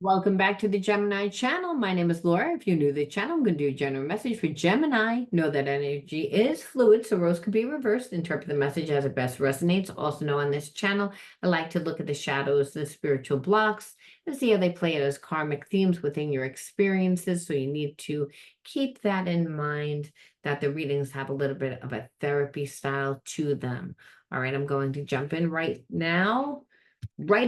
Welcome back to the Gemini channel. My name is Laura. If you're new to the channel, I'm going to do a general message for Gemini. Know that energy is fluid, so roles can be reversed. Interpret the message as it best resonates. Also know on this channel, I like to look at the shadows, the spiritual blocks, and see how they play out as karmic themes within your experiences. So you need to keep that in mind, that the readings have a little bit of a therapy style to them. All right, I'm going to jump in right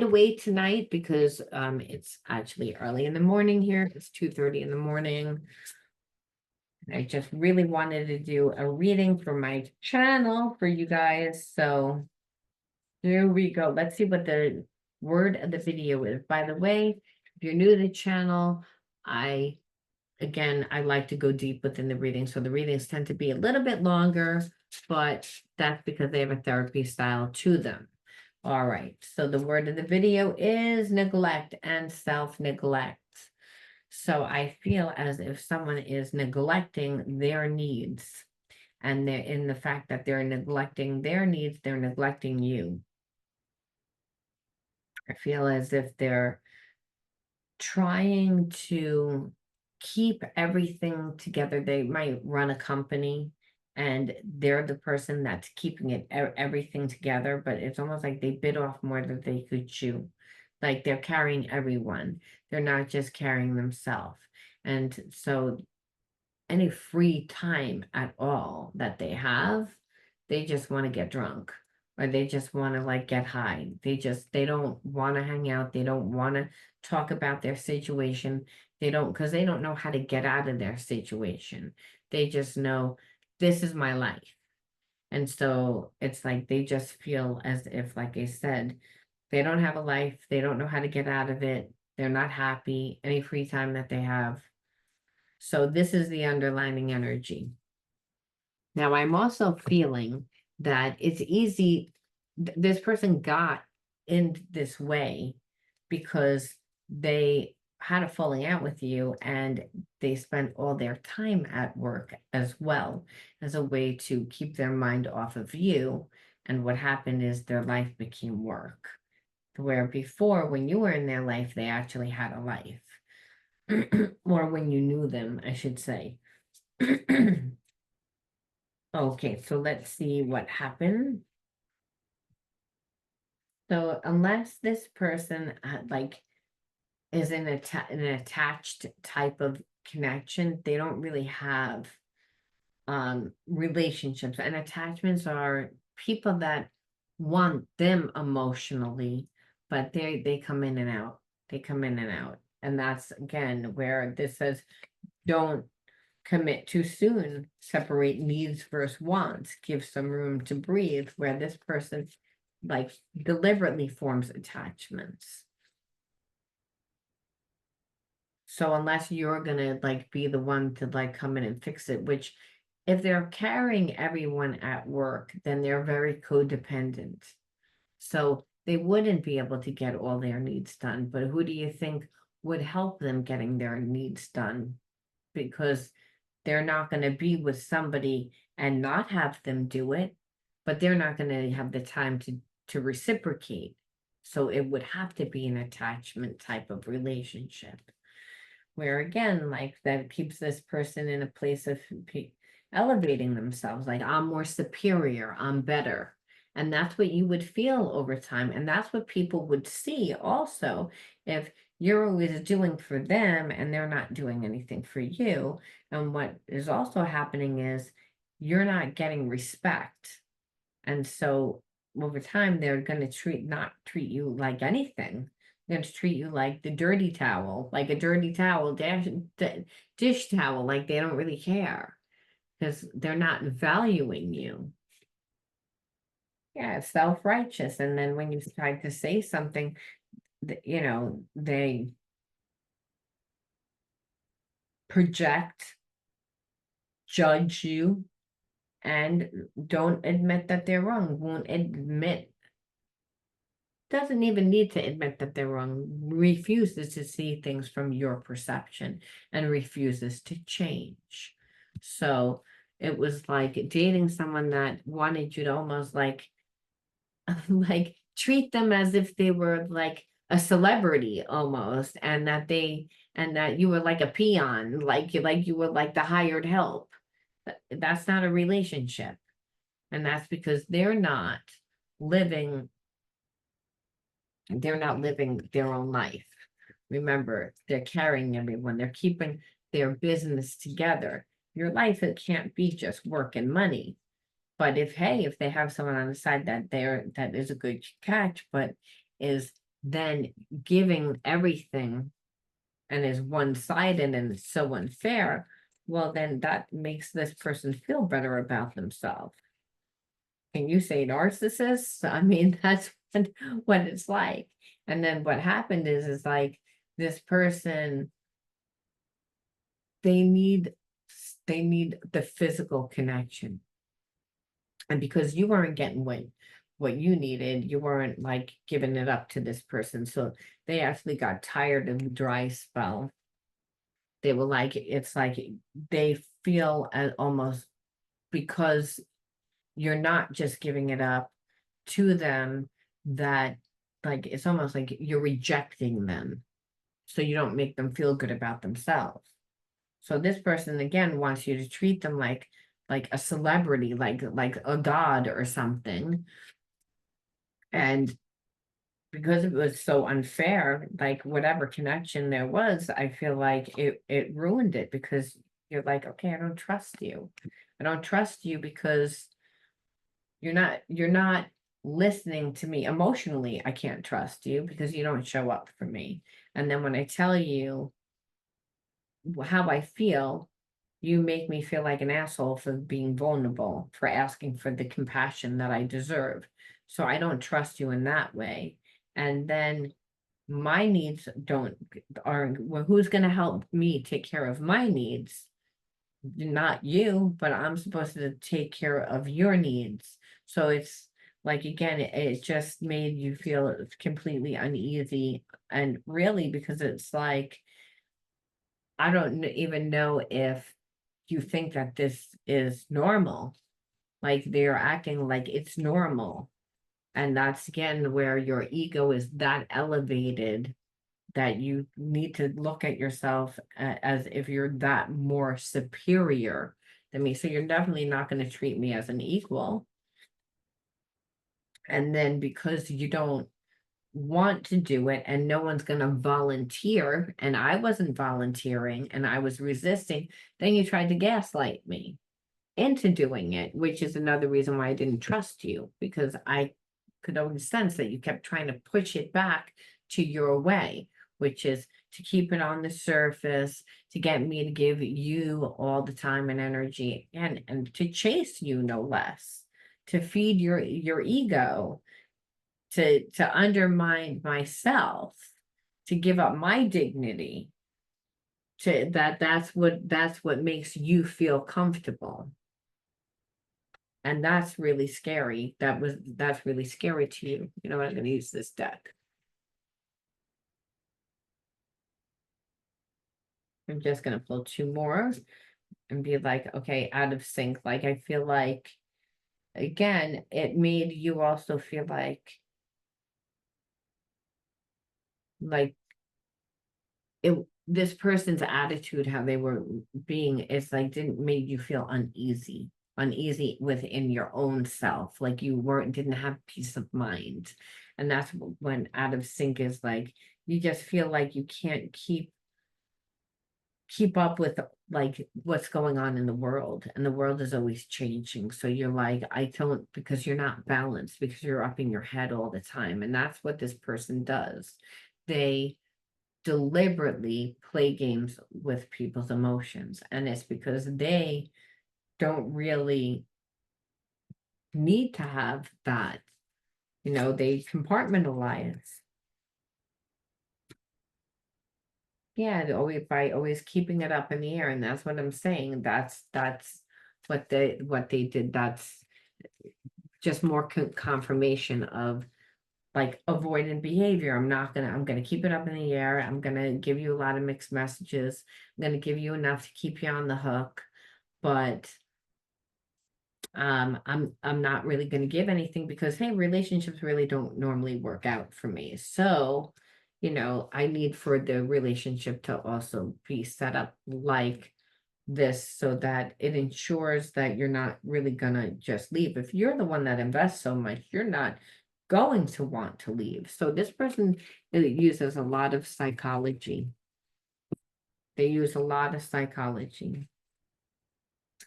away tonight because it's actually early in the morning here. It's 2:30 in the morning. I just really wanted to do a reading for my channel for you guys. So here we go. Let's see what the word of the video is. By the way, if you're new to the channel, I like to go deep within the reading. So the readings tend to be a little bit longer, but that's because they have a therapy style to them. All right, so the word of the video is neglect and self-neglect. So I feel as if someone is neglecting their needs, and they're in the fact that they're neglecting their needs, they're neglecting you. I feel as if they're trying to keep everything together. They might run a company and they're the person that's keeping everything together, but it's almost like they bit off more than they could chew. Like they're carrying everyone. They're not just carrying themselves. And so any free time at all that they just want to get drunk, or they just want to like get high. They don't want to hang out. They don't want to talk about their situation. Because they don't know how to get out of their situation. They just know this is my life. And so it's like they just feel as if, like I said, they don't have a life. They don't know how to get out of it. They're not happy any free time that they have. So this is the underlining energy. Now, I'm also feeling that it's easy. This person got in this way because they had a falling out with you and they spent all their time at work as well as a way to keep their mind off of you. And what happened is their life became work. Where before, when you were in their life, they actually had a life. Or when you knew them, I should say. Okay, so let's see what happened. So unless this person is in an attached type of connection, they don't really have relationships. And attachments are people that want them emotionally, but they come in and out. They come in and out. And that's again where this says don't commit too soon, separate needs versus wants, give some room to breathe, where this person like deliberately forms attachments. So unless you're gonna like be the one to like come in and fix it, which if they're carrying everyone at work, then they're very codependent. So they wouldn't be able to get all their needs done. But who do you think would help them getting their needs done? Because they're not going to be with somebody and not have them do it, but they're not going to have the time to reciprocate. So it would have to be an attachment type of relationship, where again, like that keeps this person in a place of elevating themselves, like I'm more superior, I'm better. And that's what you would feel over time. And that's what people would see also if you're always doing for them and they're not doing anything for you. And what is also happening is you're not getting respect. And so over time, they're going to not treat you like anything. They're going to treat you like the dirty towel, like a dirty towel, dish towel, like they don't really care because they're not valuing you. Yeah, it's self-righteous. And then when you try to say something, they project, judge you, and don't admit that they're wrong, won't admit, doesn't even need to admit that they're wrong, refuses to see things from your perception and refuses to change. So it was like dating someone that wanted you to almost like like treat them as if they were like a celebrity almost, and that you were like a peon, like you were like the hired help. That's not a relationship. And that's because living they're not living their own life. Remember, they're carrying everyone, they're keeping their business together. Your life, it can't be just work and money. But if they have someone on the side that is a good catch, but is then giving everything and is one-sided and is so unfair, well, then that makes this person feel better about themselves. Can you say narcissists? I mean, that's what it's like. And then what happened is like this person, they need they need the physical connection. And because you weren't getting what you needed, you weren't like giving it up to this person. So they actually got tired of the dry spell. They were like, it's like they feel almost because you're not just giving it up to them, that like it's almost like you're rejecting them, so you don't make them feel good about themselves. So this person again wants you to treat them like a celebrity, like a god or something. And because it was so unfair, like whatever connection there was, I feel like it ruined it, because you're like, okay, I don't trust you. I don't trust you because you're not listening to me emotionally. I can't trust you because you don't show up for me. And then when I tell you how I feel, you make me feel like an asshole for being vulnerable, for asking for the compassion that I deserve. So I don't trust you in that way. And then my needs don't are well, who's going to help me take care of my needs? Not you, but I'm supposed to take care of your needs. So it's like, again, it just made you feel completely uneasy. And really, because it's like, I don't even know if you think that this is normal. Like they're acting like it's normal. And that's again where your ego is that elevated that you need to look at yourself as if you're that more superior than me. So you're definitely not going to treat me as an equal. And then because you don't want to do it and no one's going to volunteer, and I wasn't volunteering and I was resisting, then you tried to gaslight me into doing it, which is another reason why I didn't trust you, because I could always sense that you kept trying to push it back to your way, which is to keep it on the surface, to get me to give you all the time and energy, and to chase you no less, to feed your ego, to undermine myself, to give up my dignity, to that's what makes you feel comfortable. And that's really scary. That's really scary to you. You know what? I'm going to use this deck. I'm just going to pull two more and be like, okay, out of sync. Like, I feel like, again, it made you also feel like it, this person's attitude, how they were being, is like, didn't make you feel uneasy within your own self. Like you didn't have peace of mind. And that's when out of sync is like, you just feel like you can't keep up with like what's going on in the world, and the world is always changing. So you're like, I don't, because you're not balanced, because you're up in your head all the time. And that's what this person does. They deliberately play games with people's emotions, and it's because they don't really need to have that. They compartmentalize. Yeah, by always keeping it up in the air, and that's what I'm saying. That's what they did. That's just more confirmation of like avoidant behavior. I'm gonna keep it up in the air. I'm gonna give you a lot of mixed messages. I'm gonna give you enough to keep you on the hook, but I'm not really gonna give anything, because hey, relationships really don't normally work out for me. So you know, I need for the relationship to also be set up like this so that it ensures that you're not really gonna just leave. If you're the one that invests so much, you're not going to want to leave. So this person uses a lot of psychology. They use a lot of psychology.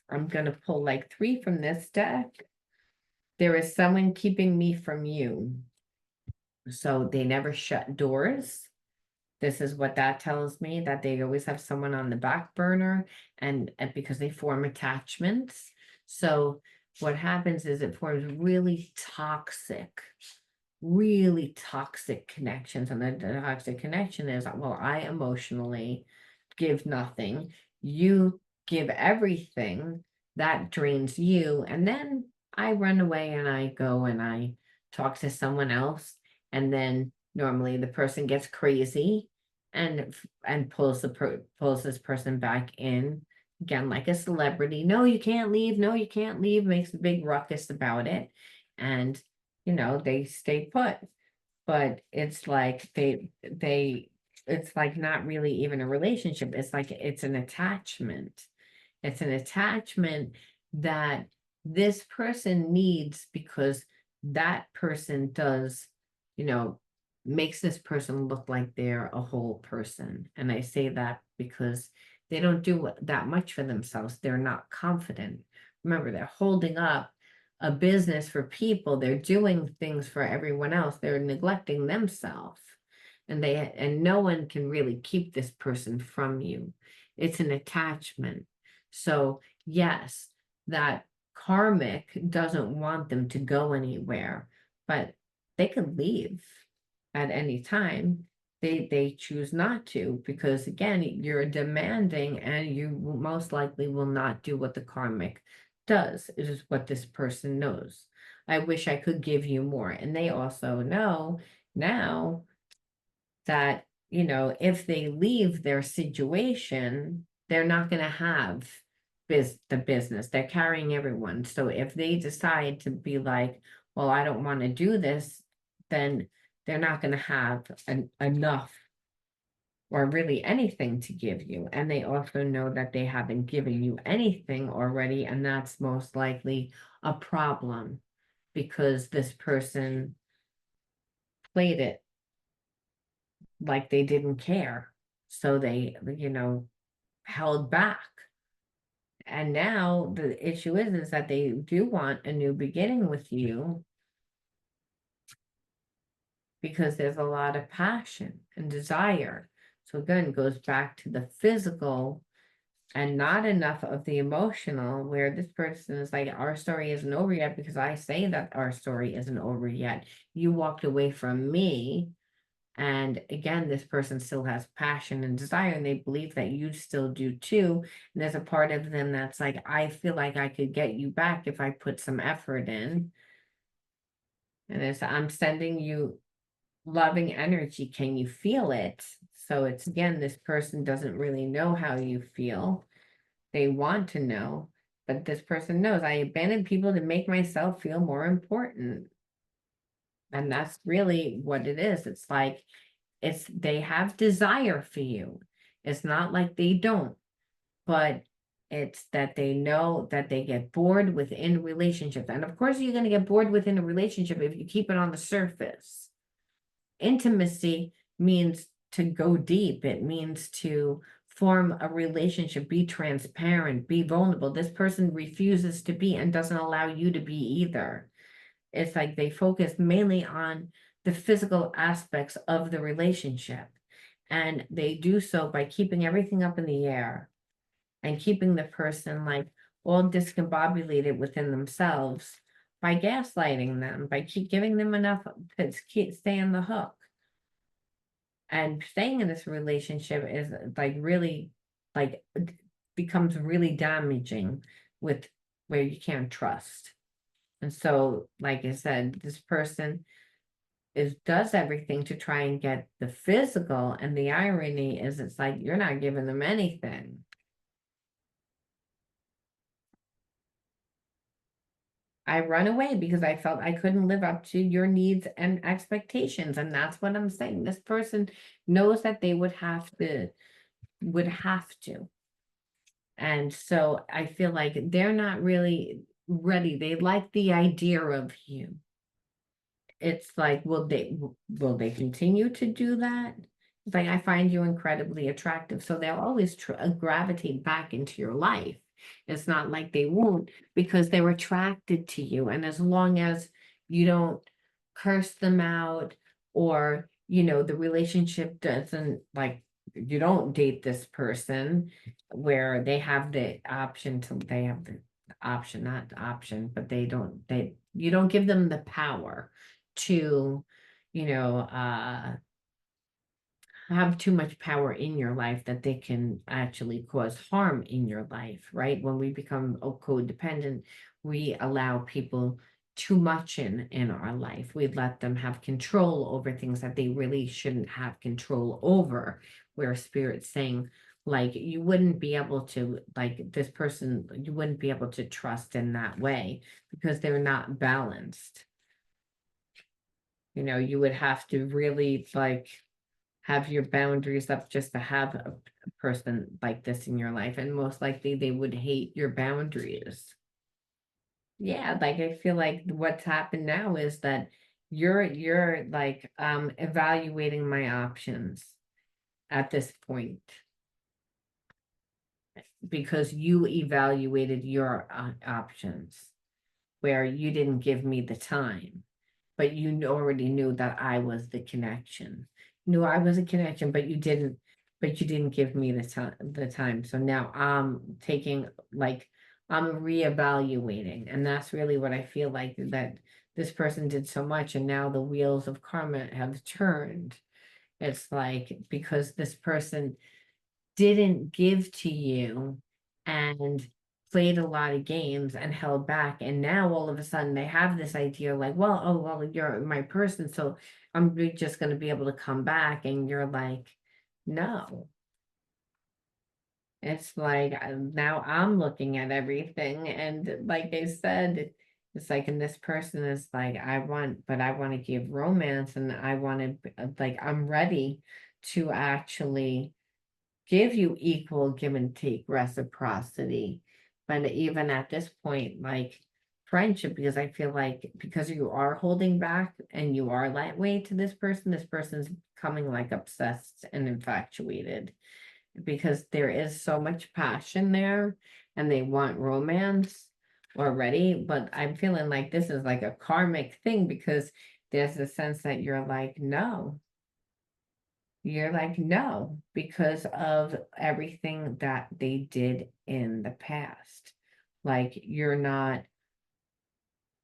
I'm gonna pull like 3 from this deck. There is someone keeping me from you. So they never shut doors. This is what that tells me, that they always have someone on the back burner, and because they form attachments. So what happens is it forms really toxic connections. And the toxic connection is, well, I emotionally give nothing, you give everything, that drains you. And then I run away and I go and I talk to someone else. And then normally the person gets crazy and pulls this person back in again like a celebrity. No, you can't leave. No, you can't leave. Makes a big ruckus about it. And you know, they stay put. But it's like it's like not really even a relationship. It's like it's an attachment. It's an attachment that this person needs because that person does, you know, makes this person look like they're a whole person. And I say that because they don't do that much for themselves. They're not confident. Remember, they're holding up a business for people. They're doing things for everyone else. They're neglecting themselves. And no one can really keep this person from you. It's an attachment. So yes, that karmic doesn't want them to go anywhere, but they could leave at any time. They choose not to because again, you're demanding and you most likely will not do what the karmic does. It is what this person knows. I wish I could give you more. And they also know now that, you know, if they leave their situation, they're not going to have the business. They're carrying everyone. So if they decide to be like, well, I don't want to do this, then they're not going to have enough or really anything to give you. And they also know that they haven't given you anything already, and that's most likely a problem because this person played it like they didn't care. So they, you know, held back. And now the issue is that they do want a new beginning with you because there's a lot of passion and desire. So again, it goes back to the physical and not enough of the emotional, where this person is like, our story isn't over yet because I say that our story isn't over yet. You walked away from me. And again, this person still has passion and desire, and they believe that you still do too. And there's a part of them that's like, I feel like I could get you back if I put some effort in. And it's, I'm sending you loving energy. Can you feel it? So it's again, this person doesn't really know how you feel. They want to know, but this person knows I abandon people to make myself feel more important. And that's really what it is. It's like, they have desire for you. It's not like they don't, but it's that they know that they get bored within relationships. And of course, you're going to get bored within a relationship if you keep it on the surface. Intimacy means to go deep. It means to form a relationship, be transparent, be vulnerable. This person refuses to be and doesn't allow you to be either. It's like they focus mainly on the physical aspects of the relationship. And they do so by keeping everything up in the air and keeping the person like all discombobulated within themselves by gaslighting them, by keep giving them enough to keep stay on the hook. And staying in this relationship is like really like becomes really damaging with where you can't trust. And so, like I said, this person does everything to try and get the physical, and the irony is it's like you're not giving them anything. I run away because I felt I couldn't live up to your needs and expectations. And that's what I'm saying. This person knows that they would have to. And so I feel like they're not really ready. They like the idea of you. It's like, will they continue to do that? It's like, I find you incredibly attractive, so they'll always gravitate back into your life. It's not like they won't, because they're attracted to you, and as long as you don't curse them out, or the relationship doesn't, like, you don't date this person where they have the option, not the option, but you don't give them the power to, you know, have too much power in your life that they can actually cause harm in your life, right? When we become codependent, we allow people too much in our life. We let them have control over things that they really shouldn't have control over, where spirit's saying, like, you wouldn't be able to, like, this person, you wouldn't be able to trust in that way because they're not balanced. You would have to really, like, have your boundaries up just to have a person like this in your life, and most likely they would hate your boundaries. Yeah, like, I feel like what's happened now is that you're like evaluating my options at this point, because you evaluated your options, where you didn't give me the time, but you already knew that I was the connection. Knew I was a connection, but you didn't give me the time. So now I'm reevaluating. And that's really what I feel like, that this person did so much, and now the wheels of karma have turned. It's like, because this person didn't give to you and played a lot of games and held back, and now all of a sudden they have this idea, like, well, oh well, you're my person, so just going to be able to come back, and you're like, no. It's like, now I'm looking at everything, and like I said, it's like, and this person is like, I want to give romance, and I want to, like, I'm ready to actually give you equal give and take reciprocity. But even at this point, like, friendship, because I feel like, because you are holding back and you are lightweight to this person's becoming like obsessed and infatuated, because there is so much passion there, and they want romance already. But I'm feeling like this is like a karmic thing, because there's a sense that you're like, no, because of everything that they did in the past. Like, you're not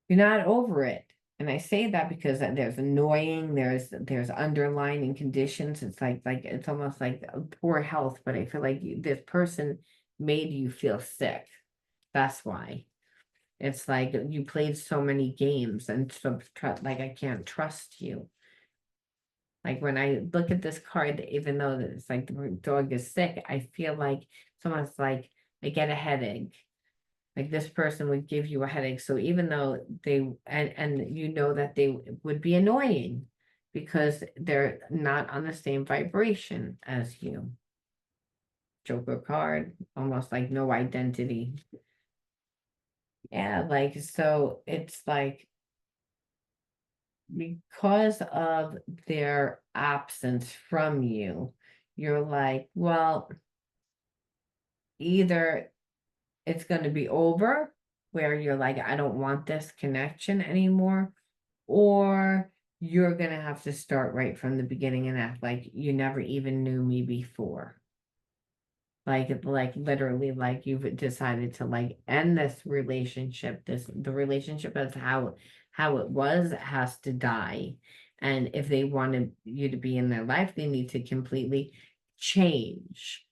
over it. And I say that because there's annoying, there's underlying conditions. It's like it's almost like poor health, but I feel like this person made you feel sick. That's why. It's like you played so many games, and so like, I can't trust you. Like, when I look at this card, even though it's like the dog is sick, I feel like someone's like, I get a headache. Like, this person would give you a headache. So even though and you know that they would be annoying, because they're not on the same vibration as you. Joker card, almost like no identity. Yeah, like, so it's like, because of their absence from you, you're like, well, either it's going to be over, where you're like, I don't want this connection anymore, or you're going to have to start right from the beginning and act like you never even knew me before. Like literally, like, you've decided to, like, end this relationship. The relationship as how it was has to die. And if they wanted you to be in their life, they need to completely change,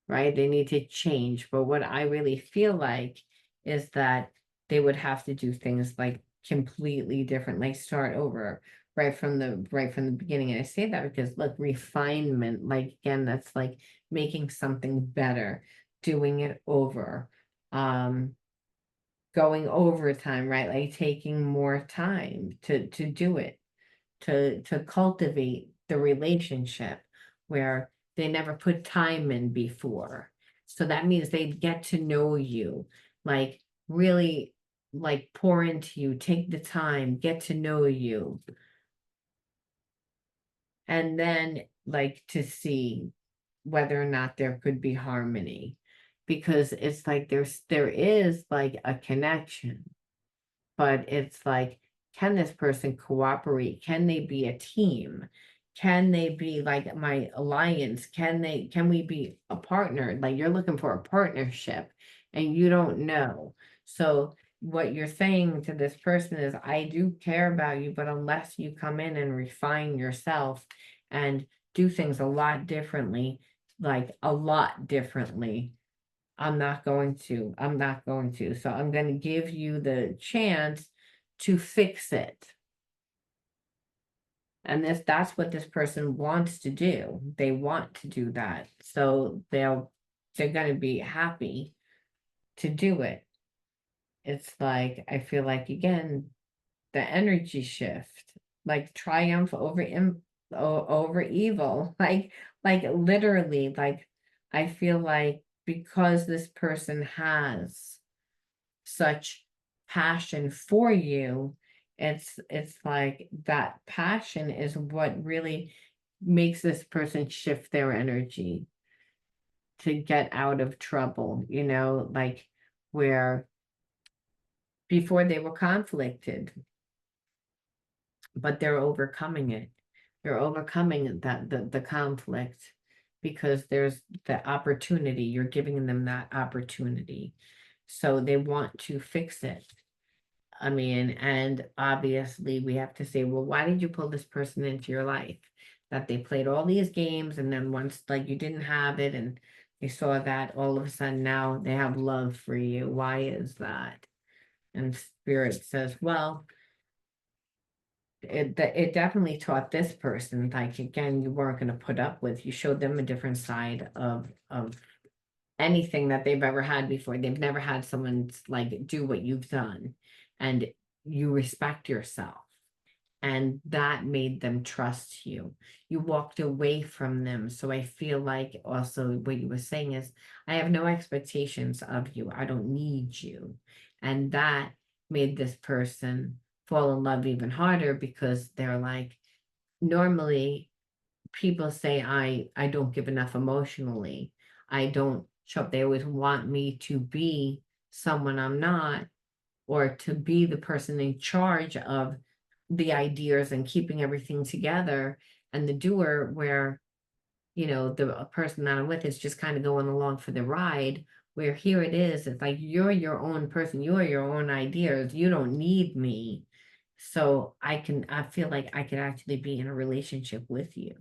right? They need to change. But what I really feel like is that they would have to do things like completely different, like start over right from the beginning. And I say that because, look, refinement, like, again, that's like making something better, doing it over. Um, going overtime, right? Like taking more time to do it, to cultivate the relationship where they never put time in before. So that means they get to know you, like really like pour into you, take the time, get to know you, and then like to see whether or not there could be harmony. Because it's like there is like a connection, but it's like, can this person cooperate? Can they be a team? Can they be like my alliance? Can we be a partner? Like you're looking for a partnership and you don't know. So what you're saying to this person is, I do care about you, but unless you come in and refine yourself and do things a lot differently, like a lot differently, I'm not going to. So I'm going to give you the chance to fix it. And that's what this person wants to do. They want to do that. So they're going to be happy to do it. It's like, I feel like again, the energy shift, like triumph over evil, like literally, like I feel like because this person has such passion for you, it's like that passion is what really makes this person shift their energy to get out of trouble, like where before they were conflicted, but they're overcoming it. They're overcoming the conflict because there's the opportunity. You're giving them that opportunity. So they want to fix it. I mean, and obviously we have to say, well, why did you pull this person into your life? That they played all these games and then once like you didn't have it and they saw that all of a sudden now they have love for you. Why is that? And Spirit says, well, it definitely taught this person, like again, you weren't going to put up with, you showed them a different side of anything that they've ever had before. They've never had someone like do what you've done, and you respect yourself. And that made them trust you. You walked away from them. So I feel like also what you were saying is, I have no expectations of you. I don't need you. And that made this person fall in love even harder because they're like, normally people say I don't give enough emotionally. I don't show up. They always want me to be someone I'm not, or to be the person in charge of the ideas and keeping everything together, and the doer where, the person that I'm with is just kind of going along for the ride, where here it is, it's like you're your own person, you are your own ideas, you don't need me. So I feel like I could actually be in a relationship with you.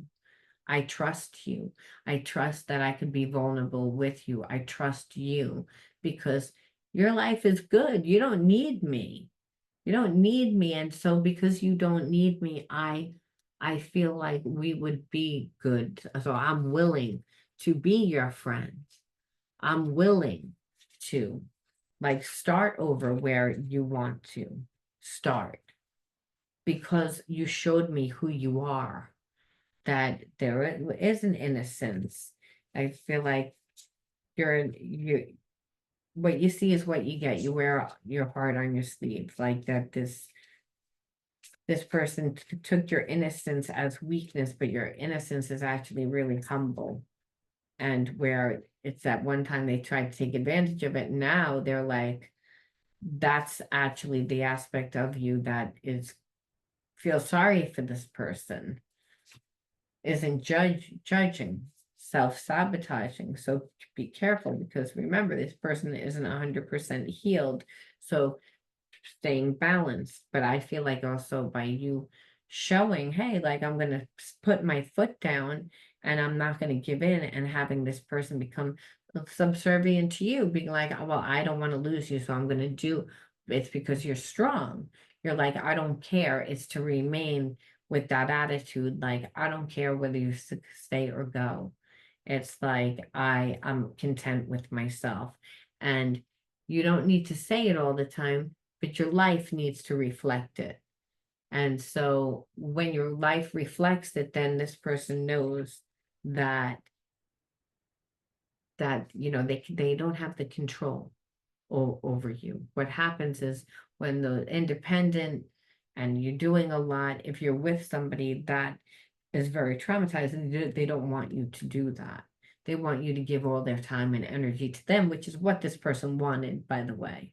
I trust you. I trust that I could be vulnerable with you. I trust you because your life is good. You don't need me. You don't need me. And so because you don't need me, I feel like we would be good. So I'm willing to be your friend. I'm willing to like start over where you want to start because you showed me who you are, that there is an innocence. I feel like you what you see is what you get. You wear your heart on your sleeve, like that this person took your innocence as weakness, but your innocence is actually really humble. And where it's at one time they tried to take advantage of it, now they're like, that's actually the aspect of you that is feel sorry for this person, isn't judging, self-sabotaging. So be careful because remember, this person isn't 100% healed. So staying balanced. But I feel like also by you showing, hey, like I'm going to put my foot down and I'm not going to give in, and having this person become subservient to you, being like, oh, well, I don't want to lose you, so I'm going to do it's because you're strong. You're like, I don't care. It's to remain with that attitude. Like, I don't care whether you stay or go. It's like I'm content with myself. And You don't need to say it all the time, but your life needs to reflect it. And so when your life reflects it, then this person knows that they don't have the control over you. What happens is when the independent and you're doing a lot, if you're with somebody that is very traumatized, and they don't want you to do that. They want you to give all their time and energy to them, which is what this person wanted, by the way.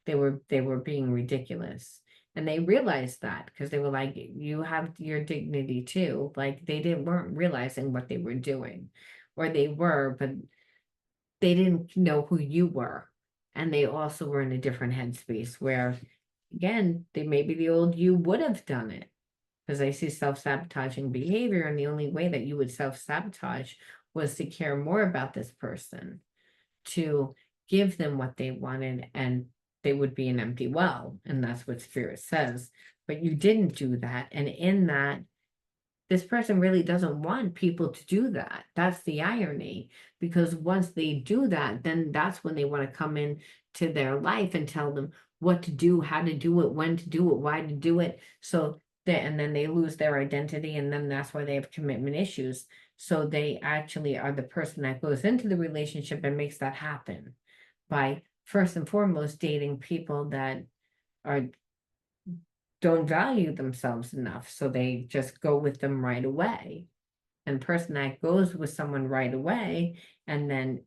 They were being ridiculous. And they realized that because they were like, you have your dignity too. Like they didn't weren't realizing what they were doing. Or they were, but they didn't know who you were. And they also were in a different headspace where, again, they maybe the old you would have done it. Because I see self-sabotaging behavior, and the only way that you would self-sabotage was to care more about this person, to give them what they wanted, and they would be an empty well. And that's what spirit says. But you didn't do that. And in that, this person really doesn't want people to do that. That's the irony. Because once they do that, then that's when they want to come in to their life and tell them what to do, how to do it, when to do it, why to do it. So that, and then they lose their identity, and then that's why they have commitment issues. So they actually are the person that goes into the relationship and makes that happen by first and foremost dating people that are don't value themselves enough, so they just go with them right away. And the person that goes with someone right away and then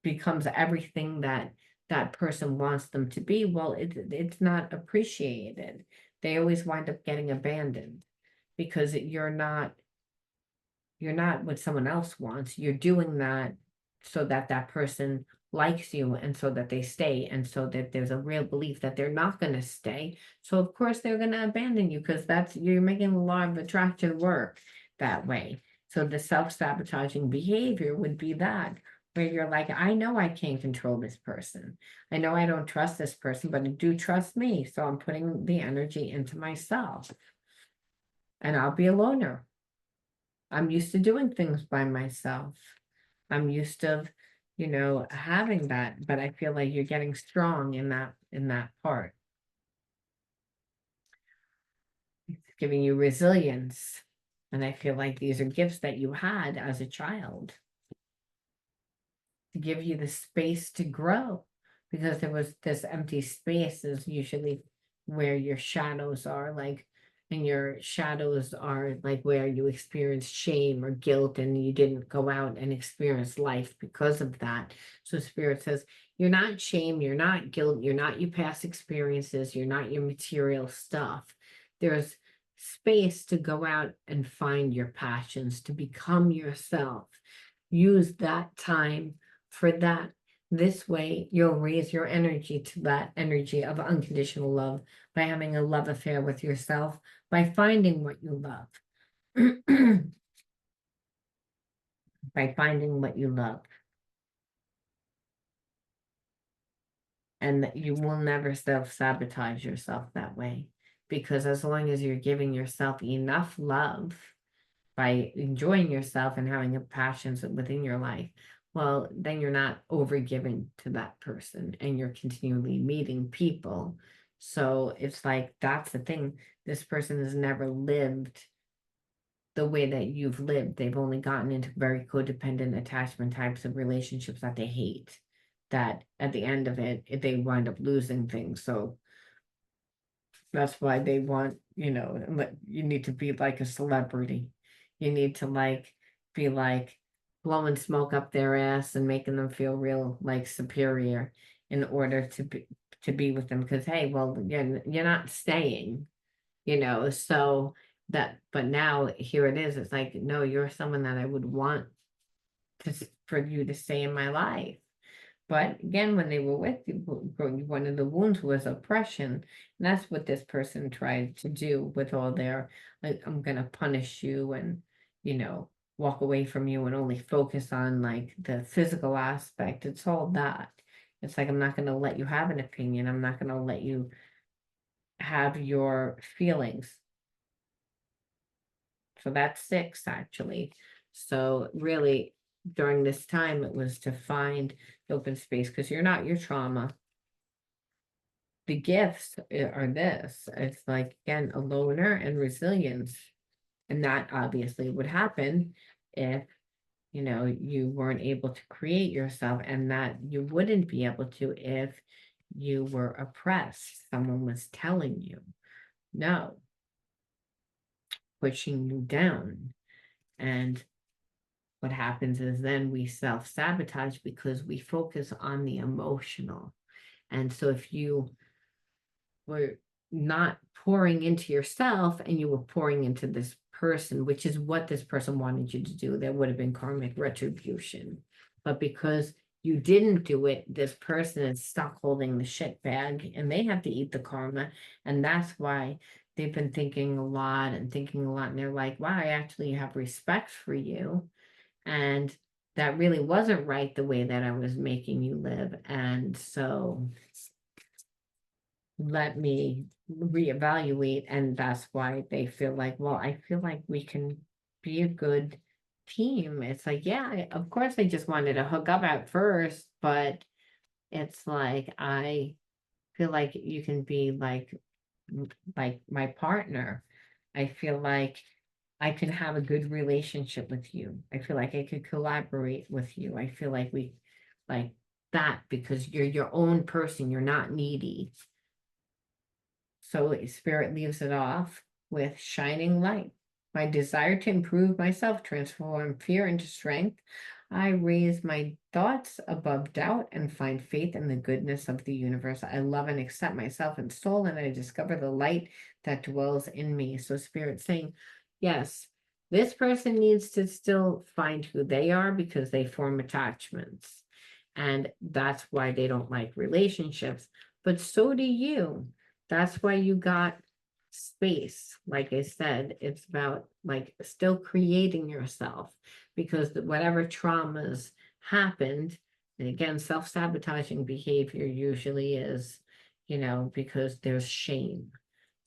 becomes everything that that person wants them to be, well, it's not appreciated. They always wind up getting abandoned because you're not what someone else wants. You're doing that so that that person likes you, and so that they stay, and so that there's a real belief that they're not going to stay. So of course they're going to abandon you, because that's you're making the law of attraction work that way. So the self-sabotaging behavior would be that, where you're like, I know I can't control this person. I know I don't trust this person, but I do trust me. So I'm putting the energy into myself, and I'll be a loner. I'm used to doing things by myself. I'm used to, having that, but I feel like you're getting strong in that part. It's giving you resilience. And I feel like these are gifts that you had as a child to give you the space to grow, because there was this empty space is usually where your shadows are, like, and your shadows are like where you experienced shame or guilt, and you didn't go out and experience life because of that. So spirit says you're not shame, you're not guilt, you're not your past experiences, you're not your material stuff. There's space to go out and find your passions, to become yourself. Use that time for that. This way, you'll raise your energy to that energy of unconditional love by having a love affair with yourself, by finding what you love, by finding what you love. And that you will never self-sabotage yourself that way. Because as long as you're giving yourself enough love by enjoying yourself and having a passions within your life, well, then you're not overgiving to that person, and you're continually meeting people. So it's like, that's the thing. This person has never lived the way that you've lived. They've only gotten into very codependent attachment types of relationships that they hate. That at the end of it, they wind up losing things. So that's why they want, you need to be like a celebrity. You need to like be like blowing smoke up their ass and making them feel real like superior in order to be with them. Because hey, well, you're not staying, so that, but now here it is. It's like, no, you're someone that I would want for you to stay in my life. But again, when they were with you, one of the wounds was oppression. And that's what this person tried to do with all their, like, I'm going to punish you and, walk away from you and only focus on like the physical aspect. It's all that. It's like, I'm not going to let you have an opinion. I'm not going to let you have your feelings. So that's 6 actually. So really, during this time, it was to find the open space, because you're not your trauma. the gifts are this. It's like, again, a loner and resilience. And that obviously would happen if, you weren't able to create yourself, and that you wouldn't be able to if you were oppressed. Someone was telling you, no, pushing you down. And what happens is then we self-sabotage because we focus on the emotional. And so if you were not pouring into yourself and you were pouring into this person, which is what this person wanted you to do, there would have been karmic retribution. But because you didn't do it, this person is stuck holding the shit bag and they have to eat the karma. And that's why they've been thinking a lot and thinking a lot. And they're like, wow, I actually have respect for you. And that really wasn't right the way that I was making you live. And so let me reevaluate. And that's why they feel like, well, I feel like we can be a good team. It's like, yeah, of course I just wanted to hook up at first, but it's like I feel like you can be like my partner. I feel like I could have a good relationship with you. I feel like I could collaborate with you. I feel like we like that because you're your own person, you're not needy. So Spirit leaves it off with shining light. My desire to improve myself, transform fear into strength. I raise my thoughts above doubt and find faith in the goodness of the universe. I love and accept myself and soul, and I discover the light that dwells in me. So Spirit saying, yes, this person needs to still find who they are because they form attachments. And that's why they don't like relationships. But so do you. That's why you got space. Like I said, it's about like still creating yourself because whatever traumas happened, and again, self-sabotaging behavior usually is, because there's shame.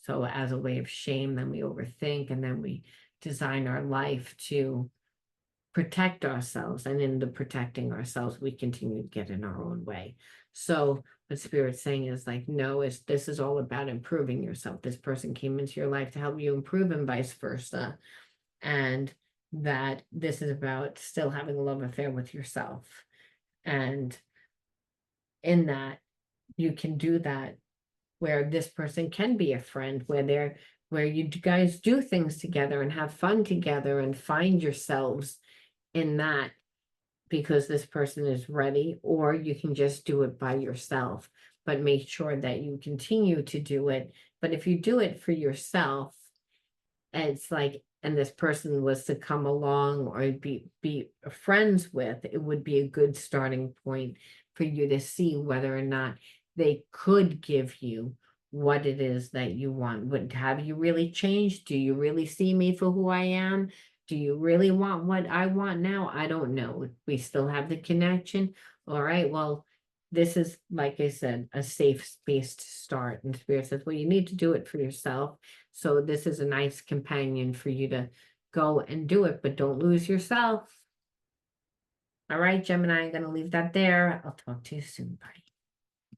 So as a way of shame, then we overthink and then we design our life to protect ourselves, and in the protecting ourselves we continue to get in our own way. So what Spirit's saying is like, no, this is all about improving yourself. This person came into your life to help you improve and vice versa, and that this is about still having a love affair with yourself. And in that you can do that where this person can be a friend, where you guys do things together and have fun together and find yourselves in that because this person is ready, or you can just do it by yourself, but make sure that you continue to do it. But if you do it for yourself, and it's like, and this person was to come along or be friends with, it would be a good starting point for you to see whether or not they could give you what it is that you want. Would have you really changed? Do you really see me for who I am? Do you really want what I want now? I don't know. We still have the connection. All right, well, this is, like I said, a safe space to start. And Spirit says, well, you need to do it for yourself. So this is a nice companion for you to go and do it, but don't lose yourself. All right, Gemini, I'm going to leave that there. I'll talk to you soon. Bye.